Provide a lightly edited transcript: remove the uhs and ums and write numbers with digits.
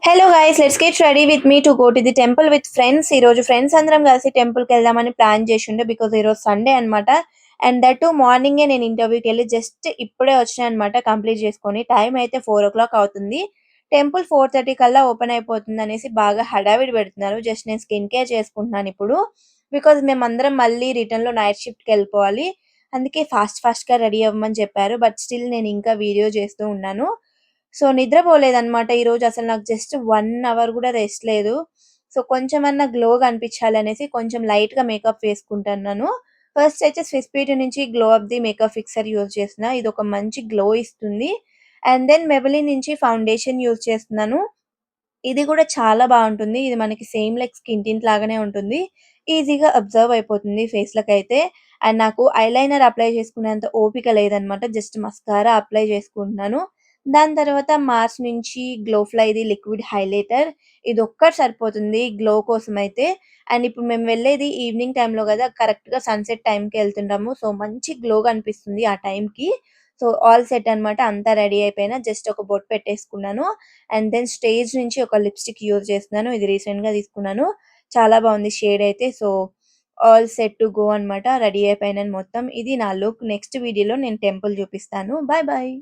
Hello guys, let's get ready with me to go to the temple with friends. ఈ రోజు friends అందరం కలిసి temple కి వెళ్దామని ప్లాన్ చేసిండే బికాజ్ ఈ రోజు సండే అన్నమాట. అండ్ దట్ టు మార్నింగే నేను ఇంటర్వ్యూకి వెళ్ళి జస్ట్ ఇప్పుడే వచ్చినా అనమాట, కంప్లీట్ చేసుకొని. టైం అయితే 4 o'clock అవుతుంది. టెంపుల్ 4:30 కల్లా ఓపెన్ అయిపోతుంది అనేసి బాగా హడావిడి పెడుతున్నారు. జస్ట్ నేను స్కిన్ కేర్ చేసుకుంటున్నాను ఇప్పుడు, బికాజ్ మేమందరం మళ్ళీ రిటర్న్ లో నైట్ షిఫ్ట్ కి వెళ్ళిపోవాలి. అందుకే ఫాస్ట్ ఫాస్ట్ గా రెడీ అవ్వమని చెప్పారు. బట్ స్టిల్ నేను ఇంకా వీడియో చేస్తూ ఉన్నాను. సో, నిద్రపోలేదనమాట ఈరోజు. అసలు నాకు జస్ట్ 1 అవర్ గూడా రెస్ట్ లేదు. సో, కొంచెమన్నా గ్లో కనిపించాలనేసి కొంచెం లైట్‌గా మేకప్ వేసుకుంటున్నాను. ఫస్ట్ అయితే స్విస్ బ్యూటీ నుంచి glow up the makeup fixer use చేస్తున్నా. ఇదొక మంచి గ్లో ఇస్తుంది. అండ్ దెన్ మెబిలిన్ నుంచి ఫౌండేషన్ యూజ్ చేస్తున్నాను. ఇది కూడా చాలా బావుంటుంది. ఇది మనకి సేమ్ లైక్ స్కిన్ టింట్ లాగానే ఉంటుంది. ఈజీగా అబ్జర్వ్ అయిపోతుంది ఫేస్‌లకైతే. అండ్ నాకు ఐలైనర్ అప్లై చేసుకునేంత ఓపిక లేదనమాట. జస్ట్ మస్కారా అప్లై చేసుకుంటున్నాను. దాని తర్వాత మార్స్ నుంచి గ్లో ఫ్లైది లిక్విడ్ హైలైటర్. ఇదొక్కటి సరిపోతుంది గ్లో కోసమైతే. అండ్ ఇప్పుడు మేము వెళ్ళేది ఈవినింగ్ టైమ్‌లో గదా! కరెక్ట్‌గా సన్‌సెట్ టైమ్‌కి ఎళ్తుంటాము. సో, మంచి గ్లో కనిపిస్తుంది ఆ టైమ్‌కి. సో, ఆల్ సెట్ అనమాట. అంతా రెడీ అయిపోయినా. జస్ట్ ఒక బొట్టు పెట్టేసుకున్నాను. అండ్ దెన్ స్టేజ్ నుంచి ఒక లిప్‌స్టిక్ యూజ్ చేస్తున్నాను. ఇది రీసెంట్‌గా తీసుకున్నాను. చాలా బావుంది షేడ్ అయితే. So, all set to go అనమాట. రెడీ అయిపోయినాను మొత్తం. ఇది నా లుక్. నెక్స్ట్ వీడియోలో నేను టెంపుల్ చూపిస్తాను. Bye bye.